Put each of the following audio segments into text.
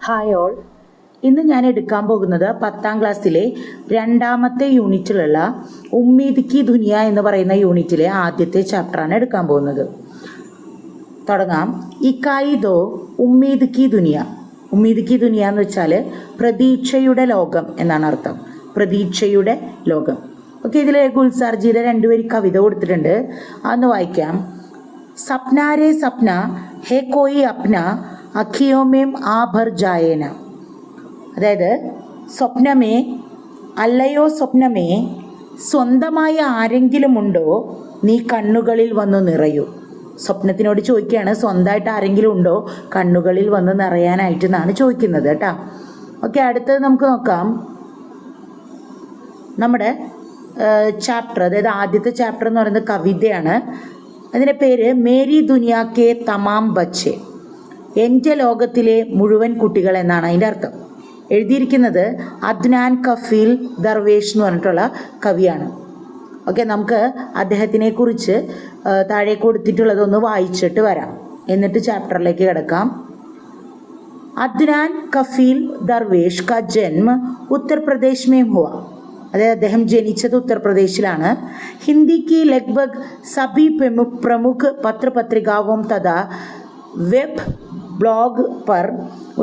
Hi all. ഇന്ന് ഞാൻ എടുക്കാൻ പോകുന്നത് 10ാം ക്ലാസ്സിലെ 2ാമത്തെ യൂണിറ്റിലുള്ള ഉമ്മീദ് കി ദുനിയ എന്ന് പറയുന്ന യൂണിറ്റിലെ ആദ്യത്തെ ചാപ്റ്ററാണ് എടുക്കാൻ പോകുന്നത്. തുടങ്ങാം. ഇക്കായി ദോ ഉമ്മീദ് കി ദുനിയ. ഉമ്മീദ് കി ദുനിയ എന്ന് വെച്ചാൽ പ്രതീക്ഷയുടെ ലോകം എന്നാണ് അർത്ഥം. പ്രതീക്ഷയുടെ ലോകം. ഓക്കെ, ഇതിൽ ഗുൽസാർജിയുടെ 2 വരി കവിത കൊടുത്തിട്ടുണ്ട്, അതൊന്ന് വായിക്കാം. സപ്നാരെ സപ്ന ഹേ കോയി അപ്ന അഖിയോമേം ആ ഭർ ജായേന. അതായത് സ്വപ്നമേ, അല്ലയോ സ്വപ്നമേ, സ്വന്തമായ ആരെങ്കിലും ഉണ്ടോ, നീ കണ്ണുകളിൽ വന്നു നിറയൂ. സ്വപ്നത്തിനോട് ചോദിക്കുകയാണ്, സ്വന്തമായിട്ട് ആരെങ്കിലും ഉണ്ടോ കണ്ണുകളിൽ വന്ന് നിറയാനായിട്ട് എന്നാണ് ചോദിക്കുന്നത് കേട്ടോ. ഓക്കെ, അടുത്തത് നമുക്ക് നോക്കാം. നമ്മുടെ ചാപ്റ്റർ, അതായത് ആദ്യത്തെ ചാപ്റ്റർ എന്ന് പറയുന്നത് കവിതയാണ്. അതിൻ്റെ പേര് മേരി ദുനിയാ കെ തമാം ബച്ചെ, എൻ്റെ ലോകത്തിലെ മുഴുവൻ കുട്ടികൾ എന്നാണ് അതിൻ്റെ അർത്ഥം. എഴുതിയിരിക്കുന്നത് അദ്നാൻ കഫീൽ ദർവേഷ് എന്ന് പറഞ്ഞിട്ടുള്ള കവിയാണ്. ഓക്കെ, നമുക്ക് അദ്ദേഹത്തിനെ കുറിച്ച് താഴെ കൊടുത്തിട്ടുള്ളതൊന്ന് വായിച്ചിട്ട് വരാം, എന്നിട്ട് ചാപ്റ്ററിലേക്ക് കിടക്കാം. അദ്നാൻ കഫീൽ ദർവേഷ് കാ ജന്മ ഉത്തർപ്രദേശ് മേ ഹുവ. അതായത് അദ്ദേഹം ജനിച്ചത് ഉത്തർപ്രദേശിലാണ്. ഹിന്ദി की लगभग सभी प्रमुख पत्र पत्रिकाओं तथा वेब ब्लॉग पर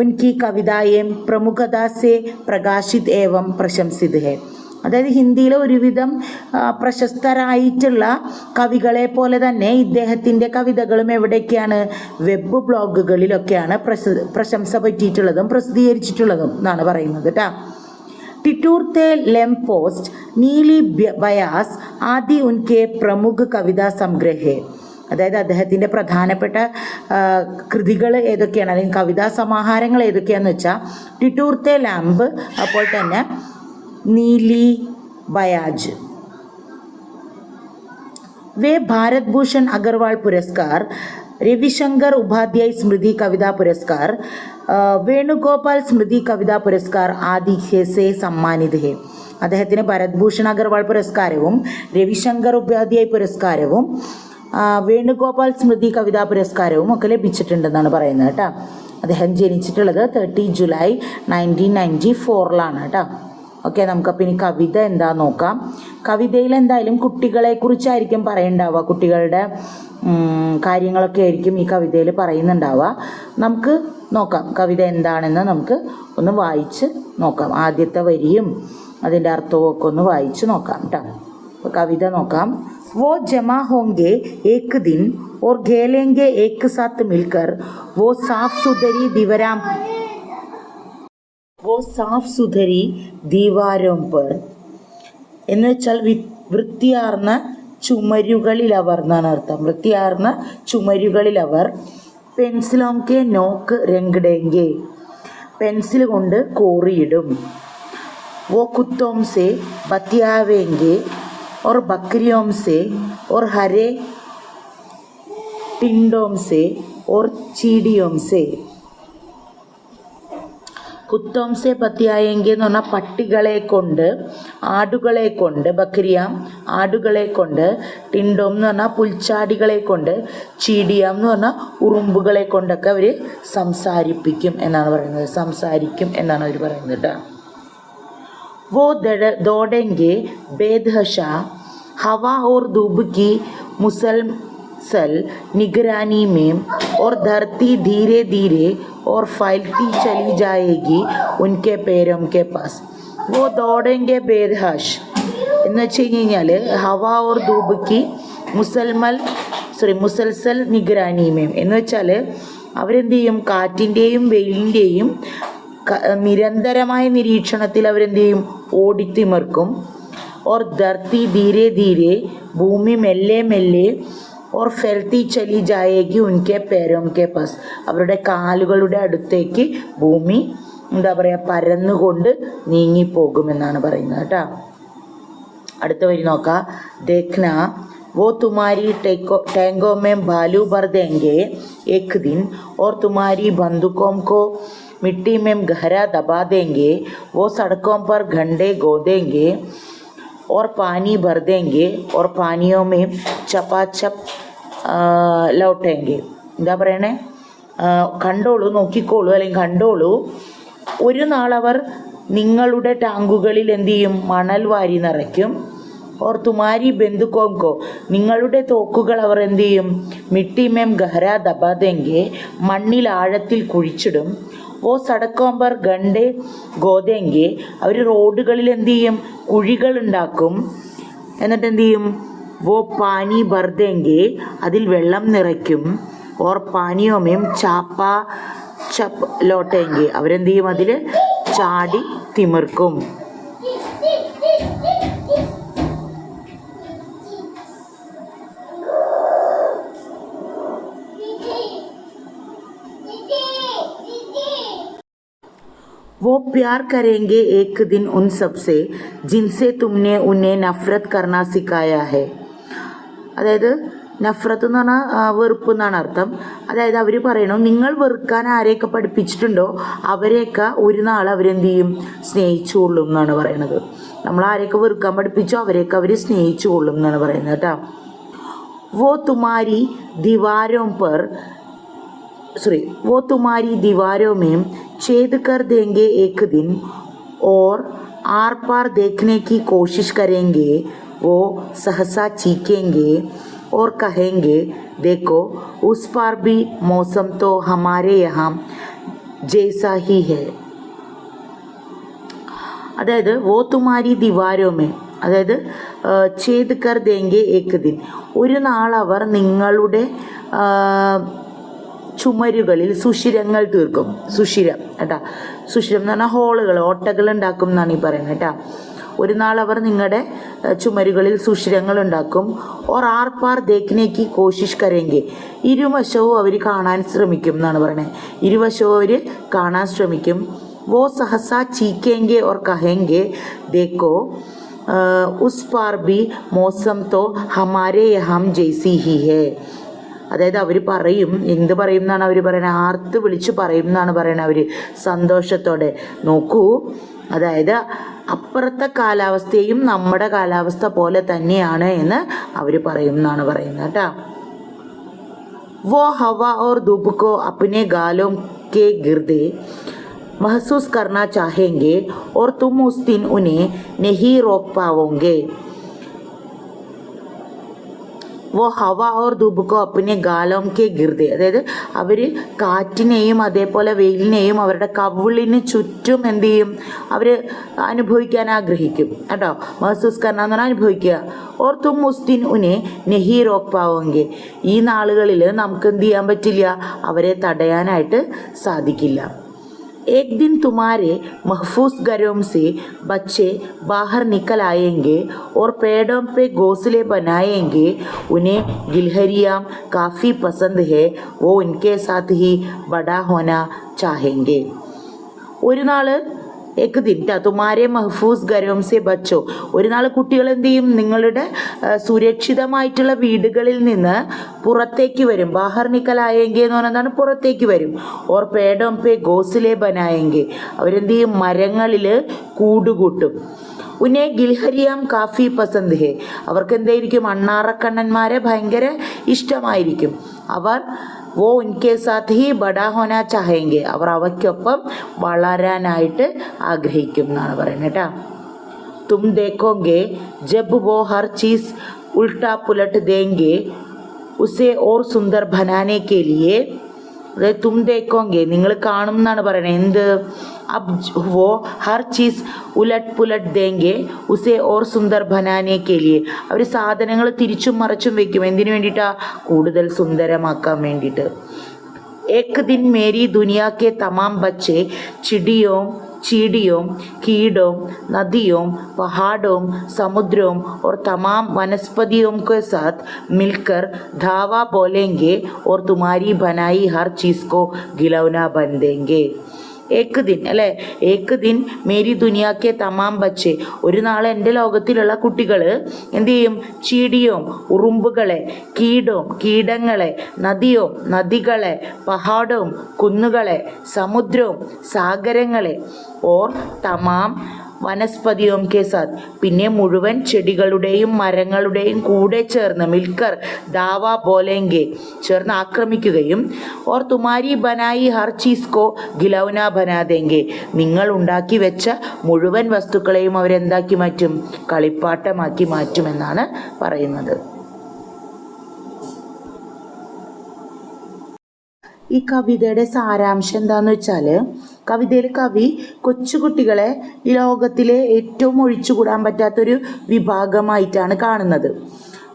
उनकी कविताएं प्रमुखता से प्रकाशित एवं प्रशंसित है. അതായത് ഹിന്ദിയിലെ ഒരുവിധം പ്രശസ്തരായിട്ടുള്ള കവികളെ പോലെ തന്നെ ഇദ്ദേഹത്തിൻ്റെ കവിതകളും എവിടെയൊക്കെയാണ്, വെബ് ബ്ലോഗുകളിലൊക്കെയാണ് പ്രശംസ പറ്റിയിട്ടുള്ളതും പ്രസിദ്ധീകരിച്ചിട്ടുള്ളതും എന്നാണ് പറയുന്നത് കേട്ടോ. टिटूरते लेम्पोस्ट नीली बयास आदि उनके प्रमुख कविता संग्रह है. അതായത് അദ്ദേഹത്തിൻ്റെ പ്രധാനപ്പെട്ട കൃതികൾ ഏതൊക്കെയാണ്, അല്ലെങ്കിൽ കവിതാ സമാഹാരങ്ങൾ ഏതൊക്കെയാണെന്ന് വെച്ചാൽ ടിറ്റൂർത്തെ ലാമ്പ്, അപ്പോൾ തന്നെ നീലി ബയാജ്. വേ ഭാരത് ഭൂഷൺ അഗർവാൾ പുരസ്കാർ, രവിശങ്കർ ഉപാധ്യായ് സ്മൃതി കവിതാ പുരസ്കാർ, വേണുഗോപാൽ സ്മൃതി കവിതാ പുരസ്കാർ ആദി സെ സമ്മാനിത് ഹെ. അദ്ദേഹത്തിന് ഭരത്ഭൂഷൺ അഗർവാൾ പുരസ്കാരവും രവിശങ്കർ ഉപാധ്യായ് പുരസ്കാരവും വേണുഗോപാൽ സ്മൃതി കവിതാ പുരസ്കാരവും ഒക്കെ ലഭിച്ചിട്ടുണ്ടെന്നാണ് പറയുന്നത് കേട്ടോ. അദ്ദേഹം ജനിച്ചിട്ടുള്ളത് 30 ജൂലൈ 1994 കേട്ടോ. ഓക്കെ, നമുക്കപ്പോൾ ഇനി കവിത എന്താ നോക്കാം. കവിതയിൽ എന്തായാലും കുട്ടികളെ കുറിച്ചായിരിക്കും പറയുന്നുണ്ടാവുക, കുട്ടികളുടെ കാര്യങ്ങളൊക്കെ ആയിരിക്കും ഈ കവിതയിൽ പറയുന്നുണ്ടാവുക. നമുക്ക് നോക്കാം കവിത എന്താണെന്ന് നമുക്ക് ഒന്ന് വായിച്ച് നോക്കാം. ആദ്യത്തെ വരിയും അതിൻ്റെ അർത്ഥവും ഒക്കെ ഒന്ന് വായിച്ച് നോക്കാം കേട്ടോ. അപ്പോൾ കവിത നോക്കാം. वो जमा होंगे एक दिन और खेलेंगे एक साथ मिलकर वो साफ सुथरी दीवारों पर. എന്ന് വെച്ചാൽ വൃത്തിയാർന്ന ചുമരുകളിലവർ എന്നാണ് അർത്ഥം. വൃത്തിയാർന്ന ചുമരുകളിലവർ പെൻസിലോം കെ നോക്ക് രംഗിടേങ്കെ, പെൻസിൽ കൊണ്ട് കോറിയിടും. वो कुत्तों से बतियावेंगे और बकरियों से और हरे टिंडों से और चीडियों से. കുത്തോം സെ ബത്തിയായെങ്കിൽ എന്ന് പറഞ്ഞാൽ പട്ടികളെ കൊണ്ട്, ആടുകളെ കൊണ്ട്, ബക്രിയാം ആടുകളെ കൊണ്ട്, ടിൻഡോം എന്ന് പറഞ്ഞാൽ പുൽച്ചാടികളെ കൊണ്ട്, ചീഡിയാം എന്ന് പറഞ്ഞാൽ ഉറുമ്പുകളെ കൊണ്ടൊക്കെ അവർ സംസാരിപ്പിക്കും എന്നാണ് പറയുന്നത്, സംസാരിക്കും എന്നാണ് അവർ പറയുന്നത് കേട്ടോ. वो दौड़ेंगे बेदहशा हवा और धूप की मुसलसल निगरानी में और धरती धीरे धीरे और फैलती चली जाएगी उनके पैरों के पास. वो दौड़ेंगे बेदहश എന്ന് വെച്ച് കഴിഞ്ഞാൽ ഹവ ഓർ ധൂബ് മുസൽസൽ നിഗരാനിമേം എന്ന് വെച്ചാൽ അവരെന്ത് ചെയ്യും, കാറ്റിൻ്റെയും വെയിലിൻ്റെയും നിരന്തരമായ നിരീക്ഷണത്തിൽ അവരെന്ത് ചെയ്യും, ഓടിത്തിമർക്കും. ഓർ ധർത്തി ധീരെ ധീരെ, ഭൂമി മെല്ലെ മെല്ലെ, ഓർ ഫെൽത്തി ചലി ജായേഗി ഉൻകെ പേരോം കെ പാസ്, അവരുടെ കാലുകളുടെ അടുത്തേക്ക് ഭൂമി എന്താ പറയുക, പരന്നുകൊണ്ട് നീങ്ങിപ്പോകുമെന്നാണ് പറയുന്നത് കേട്ടോ. അടുത്ത വരി നോക്കാം. ദേഖ്ന वो तुम्हारी टैंगों में भालू भर देंगे एक दिन और तुम्हारी बंदूकों को मिट्टी में गहरा दबा देंगे. वो सड़कों पर घंटे गोदेंगे और पानी भर देंगे और पानियों में चपाचप लौटेंगे. എന്താ പറയണേ, കണ്ടോളൂ, നോക്കിക്കോളൂ, അല്ലെങ്കിൽ കണ്ടോളൂ. ഒരു നാളവർ നിങ്ങളുടെ ടാങ്കുകളിൽ എന്തു ചെയ്യും? മണൽ വാരി നിറയ്ക്കും. ഓർ തുമാരി ബന്ധുക്കോങ്കോ, നിങ്ങളുടെ തോക്കുകൾ അവർ എന്തു ചെയ്യും? മിട്ടിമേം ഗഹര ദബാതെങ്കെ, മണ്ണിൽ ആഴത്തിൽ കുഴിച്ചിടും. ഓ സടക്കോമ്പർ ഗണ്ടെ ഗോതെങ്കെ, അവർ റോഡുകളിൽ എന്തു ചെയ്യും? കുഴികൾ ഉണ്ടാക്കും. എന്നിട്ട് എന്തു ചെയ്യും? വോ പാനി ഭർദേങ്കെ, അതിൽ വെള്ളം നിറയ്ക്കും. ഓർ പാനിയോമേം ചാപ്പ ചപ്പ് ലോട്ടെങ്കെ, അവരെന്ത് ചെയ്യും? അതിൽ ചാടി തിമിർക്കും. वो प्यार करेंगे एक दिन उन सबसे जिनसे तुमने उन्हें नफरत करना सिखाया है. അതായത് നഫ്രത്ത് എന്ന് പറഞ്ഞാൽ വെറുപ്പ് എന്നാണ് അർത്ഥം. അതായത് അവർ പറയണം, നിങ്ങൾ വെറുക്കാൻ ആരെയൊക്കെ പഠിപ്പിച്ചിട്ടുണ്ടോ അവരെയൊക്കെ ഒരു നാൾ അവരെന്ത് ചെയ്യും? സ്നേഹിച്ചുകൊള്ളും എന്നാണ് പറയണത്. നമ്മൾ ആരെയൊക്കെ വെറുക്കാൻ പഠിപ്പിച്ചോ അവരെയൊക്കെ അവർ സ്നേഹിച്ചുകൊള്ളും എന്നാണ് പറയുന്നത് കേട്ടോ. वो तुम्हारी दीवारों में छेद कर देंगे एक दिन और आर पार देखने की कोशिश करेंगे. वो सहसा चीखेंगे और कहेंगे, देखो उस पार भी मौसम तो हमारे यहाँ जैसा ही है. അതായത് വോ തുമാരി ദിവാരോമേ, അതായത് ഛേദ് കർ ദേങ്കെ ഏക് ദിൻ, ഒരു നാളവർ നിങ്ങളുടെ ചുമരുകളിൽ സുഷിരങ്ങൾ തീർക്കും. സുഷിരം കേട്ടാ, സുഷിരം എന്ന് പറഞ്ഞാൽ ഹോളുകൾ, ഓട്ടകൾ ഉണ്ടാക്കും എന്നാണ് ഈ പറയുന്നത് കേട്ടാ. ഒരു നാളവർ നിങ്ങളുടെ ചുമരുകളിൽ സുഷിരങ്ങൾ ഉണ്ടാക്കും. ഓർ ആർ പാർ ദേഖ്നേക്ക് കോശിഷ് കരേങ്കെ, ഇരുവശവും അവർ കാണാൻ ശ്രമിക്കും എന്നാണ് പറയുന്നത്. ഇരുവശവും അവർ കാണാൻ ശ്രമിക്കും. വോ സഹസ ചീക്കേങ്കെ or കഹേങ്കെ, ദേക്കോ uz par B mausam തോ ഹമാരെ യഹാം ജയ്സി ഹി ഹേ. അതായത് അവർ പറയും, എന്ത് പറയും എന്നാണ് അവർ പറയുന്നത്? ആർത്ത് വിളിച്ച് പറയും എന്നാണ് പറയുന്നത് അവർ സന്തോഷത്തോടെ. നോക്കൂ, അതായത് അപ്പുറത്തെ കാലാവസ്ഥയും നമ്മുടെ കാലാവസ്ഥ പോലെ തന്നെയാണ് എന്ന് അവർ പറയും എന്നാണ് പറയുന്നത് കേട്ടോ. वो हवा और धूप को अपने गालों के गिरदे महसूस करना चाहेंगे और तुम उस दिन उन्हें नहीं रोक पाओगे. वो हवा और धूप को अपने गालों के गिरदे, അതായത് അവർ കാറ്റിനെയും അതേപോലെ വെയിലിനെയും അവരുടെ കവിളിന് ചുറ്റും എന്ത് ചെയ്യും? അവർ അനുഭവിക്കാൻ ആഗ്രഹിക്കും കേട്ടോ. മഹസൂസ് കർണ എന്ന് പറഞ്ഞാൽ അനുഭവിക്കുക. ഓർ തും ഉസ്തിൻ ഉനെ നെഹി റോക്ക് പാവോങ്കെ, ഈ നാളുകളിൽ നമുക്ക് എന്ത് ചെയ്യാൻ പറ്റില്ല? അവരെ തടയാനായിട്ട് സാധിക്കില്ല. एक दिन तुम्हारे महफूज घरों से बच्चे बाहर निकल आएंगे और पेड़ों पे घोंसले बनाएंगे. उन्हें गिलहरियाँ काफ़ी पसंद है, वो उनके साथ ही बड़ा होना चाहेंगे. ഒരു നാൾ एक दिन തുമാരെ മഹ്ഫൂസ് ഘരോം സെ ബച്ചോ, ഒരു നാൾ കുട്ടികൾ എന്ത് ചെയ്യും? നിങ്ങളുടെ സുരക്ഷിതമായിട്ടുള്ള വീടുകളിൽ നിന്ന് പുറത്തേക്ക് വരും. ബാഹർ നിക്കലായെങ്കിൽ എന്ന് പറഞ്ഞാൽ പുറത്തേക്ക് വരും. ഓർ പേടോം പേ ഗോസിലെ ബനായെങ്കിൽ, അവരെന്ത് ചെയ്യും? മരങ്ങളിൽ കൂടുകൂട്ടും. ഉന്നെ ഗിൽഹരിയാം കാഫി പസന്ത് ഹേ, അവർക്ക് എന്തായിരിക്കും? അണ്ണാറക്കണ്ണന്മാരെ ഭയങ്കര ഇഷ്ടമായിരിക്കും. അവർ വോ ഉൻകെ സാത്ത് ഹി ബഡാ ഹോനാ ചാഹേങ്കെ, അവർ അവയ്ക്കൊപ്പം വളരാനായിട്ട് ആഗ്രഹിക്കും എന്നാണ് പറയുന്നത് കേട്ടോ. തും ദേഖോങ്കെ ജബ് വോ ഹർ ചീസ് ഉൾട്ടാ പുലട്ട് ദേങ്കെ ഉസേ ഓർ സുന്ദർ ബനാനെ കെ ലിയെ, അതായത് തും ദേഖോങ്കെ, നിങ്ങൾ കാണും എന്നാണ് പറയണത്. എന്ത്? അബ് വോ ഹർ ചീസ് ഉലട്ട് പുലട്ട് ദേങ്കെ ഉസേ ഓർ സുന്ദർ ബനാനെ കെ ലിയെ, അവർ സാധനങ്ങൾ തിരിച്ചും മറിച്ചും വെക്കും. എന്തിനു വേണ്ടിയിട്ടാ? കൂടുതൽ സുന്ദരമാക്കാൻ വേണ്ടിയിട്ട്. ഏക് ദിൻ മേരി ദുനിയാ കെ തമാം ബच्चे ചിടിയോം चीड़ियों, कीड़ों, नदियों, पहाड़ों, समुद्रों और तमाम वनस्पतियों के साथ मिलकर धावा बोलेंगे और तुम्हारी बनाई हर चीज़ को गिलौना बन देंगे. ഏക് ദിൻ അല്ലേ, ഏക് ദിൻ മേരി ദുനിയാക്കെ തമാം ബച്ചെ, ഒരു നാൾ എൻ്റെ ലോകത്തിലുള്ള കുട്ടികൾ എന്തു ചെയ്യും? ചീടിയോ, ഉറുമ്പുകളെ, കീടോ, കീടങ്ങളെ, നദിയോ, നദികളെ, പഹാടവും, കുന്നുകളെ, സമുദ്രവും, സാഗരങ്ങളെ, ഓർ തമാം വനസ്പതിയോം കെ സാത്ത്, പിന്നെ മുഴുവൻ ചെടികളുടെയും മരങ്ങളുടെയും കൂടെ ചേർന്ന് മിൽക്കർ ദാവാ ബോലേങ്കെ, ചേർന്ന് ആക്രമിക്കുകയും ഓർ തുമാരി ബനായി ഹർ ചീസ് കോ ഗിലൗന ബനാ ദേങ്കെ, നിങ്ങൾ ഉണ്ടാക്കി വെച്ച മുഴുവൻ വസ്തുക്കളെയും അവരെന്താക്കി മാറ്റും, കളിപ്പാട്ടമാക്കി മാറ്റുമെന്നാണ് പറയുന്നത്. ഈ കവിതയുടെ സാരാംശം എന്താണെന്ന് വെച്ചാൽ, കവിതയിൽ കവി കൊച്ചുകുട്ടികളെ ഈ ലോകത്തിലെ ഏറ്റവും ഒഴിച്ചുകൂടാൻ പറ്റാത്തൊരു വിഭാഗമായിട്ടാണ് കാണുന്നത്.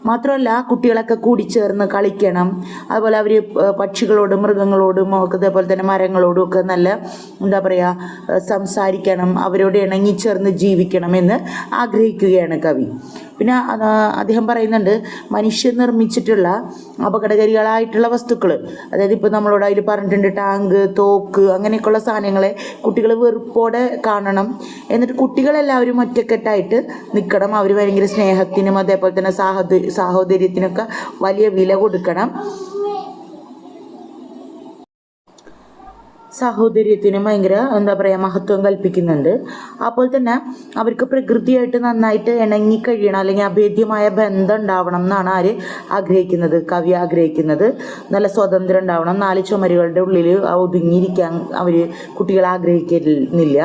മാത്രമല്ല കുട്ടികളൊക്കെ കൂടിച്ചേർന്ന് കളിക്കണം, അതുപോലെ അവർ പക്ഷികളോടും മൃഗങ്ങളോടും ഒക്കെ അതേപോലെ തന്നെ മരങ്ങളോടും ഒക്കെ നല്ല എന്താ പറയുക സംസാരിക്കണം, അവരോട് ഇണങ്ങിച്ചേർന്ന് ജീവിക്കണം എന്ന് ആഗ്രഹിക്കുകയാണ് കവി. പിന്നെ അദ്ദേഹം പറയുന്നുണ്ട്, മനുഷ്യൻ നിർമ്മിച്ചിട്ടുള്ള അപകടകാരികളായിട്ടുള്ള വസ്തുക്കൾ, അതായത് ഇപ്പോൾ നമ്മളോട് അതിൽ പറഞ്ഞിട്ടുണ്ട് ടാങ്ക്, തോക്ക്, അങ്ങനെയൊക്കെയുള്ള സാധനങ്ങളെ കുട്ടികൾ വെറുപ്പോടെ കാണണം. എന്നിട്ട് കുട്ടികളെല്ലാവരും ഒറ്റക്കെട്ടായിട്ട് നിൽക്കണം. അവർ ഭയങ്കര സ്നേഹത്തിനും അതേപോലെ തന്നെ സാഹോദര്യത്തിനൊക്കെ വലിയ വില കൊടുക്കണം. സാഹോദര്യത്തിനും ഭയങ്കര എന്താ പറയുക മഹത്വം കൽപ്പിക്കുന്നുണ്ട്. അപ്പോൾ തന്നെ അവർക്ക് പ്രകൃതിയായിട്ട് നന്നായിട്ട് ഇണങ്ങി കഴിയണം, അല്ലെങ്കിൽ അഭേദ്യമായ ബന്ധം ഉണ്ടാവണം എന്നാണ് ആഗ്രഹിക്കുന്നത്, കവി ആഗ്രഹിക്കുന്നത്. നല്ല സ്വാതന്ത്ര്യം ഉണ്ടാവണം, 4 ചുമരുകളുടെ ഉള്ളിൽ ഒതുങ്ങിയിരിക്കാൻ കുട്ടികൾ ആഗ്രഹിക്കുന്നില്ല.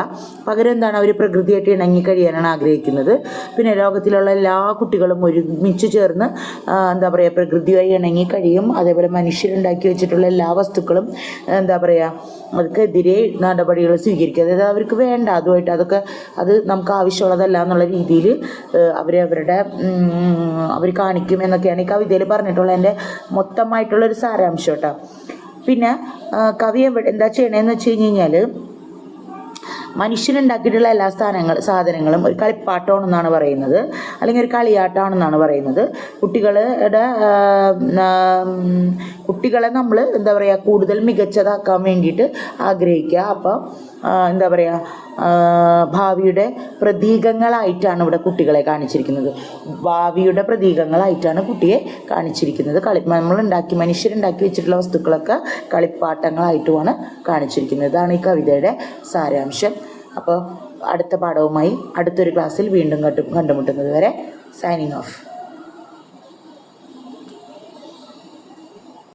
പകരം എന്താണ്, അവർ പ്രകൃതിയായിട്ട് ഇണങ്ങി കഴിയാനാണ് ആഗ്രഹിക്കുന്നത്. പിന്നെ ലോകത്തിലുള്ള എല്ലാ കുട്ടികളും ഒരുമിച്ച് ചേർന്ന് എന്താ പറയുക പ്രകൃതിയായി ഇണങ്ങി കഴിയും. അതേപോലെ മനുഷ്യരുണ്ടാക്കി വെച്ചിട്ടുള്ള എല്ലാ വസ്തുക്കളും എന്താ പറയുക അവർക്കെതിരെ നടപടികൾ സ്വീകരിക്കുക. അതായത് അവർക്ക് വേണ്ട, അതുമായിട്ട് അത് നമുക്ക് ആവശ്യമുള്ളതല്ല എന്നുള്ള രീതിയിൽ അവർ കാണിക്കും എന്നൊക്കെയാണ് ഈ കവിതയിൽ പറഞ്ഞിട്ടുള്ള എൻ്റെ മൊത്തമായിട്ടുള്ളൊരു സാരാംശം കേട്ടോ. പിന്നെ കവി എന്താ ചെയ്യണതെന്ന് വെച്ച് കഴിഞ്ഞാൽ, മനുഷ്യനുണ്ടാക്കിയിട്ടുള്ള എല്ലാ സാധനങ്ങളും ഒരു കളിപ്പാട്ടമാണെന്നാണ് പറയുന്നത്, അല്ലെങ്കിൽ ഒരു കളിയാട്ടമാണെന്നാണ് പറയുന്നത്. കുട്ടികളെ നമ്മൾ എന്താ പറയുക കൂടുതൽ മികച്ചതാക്കാൻ വേണ്ടിയിട്ട് ആഗ്രഹിക്കുക. അപ്പം എന്താ പറയുക ഭാവിയുടെ പ്രതീകങ്ങളായിട്ടാണ് ഇവിടെ കുട്ടികളെ കാണിച്ചിരിക്കുന്നത്. ഭാവിയുടെ പ്രതീകങ്ങളായിട്ടാണ് കുട്ടിയെ കാണിച്ചിരിക്കുന്നത്. മനുഷ്യരുണ്ടാക്കി വെച്ചിട്ടുള്ള വസ്തുക്കളൊക്കെ കളിപ്പാട്ടങ്ങളായിട്ടുമാണ് കാണിച്ചിരിക്കുന്നത്. ഇതാണ് ഈ കവിതയുടെ സാരാംശം. അപ്പോൾ അടുത്ത പാഠവുമായി അടുത്തൊരു ക്ലാസ്സിൽ വീണ്ടും കണ്ടുമുട്ടുന്നത് വരെ സൈനിങ് ഓഫ്.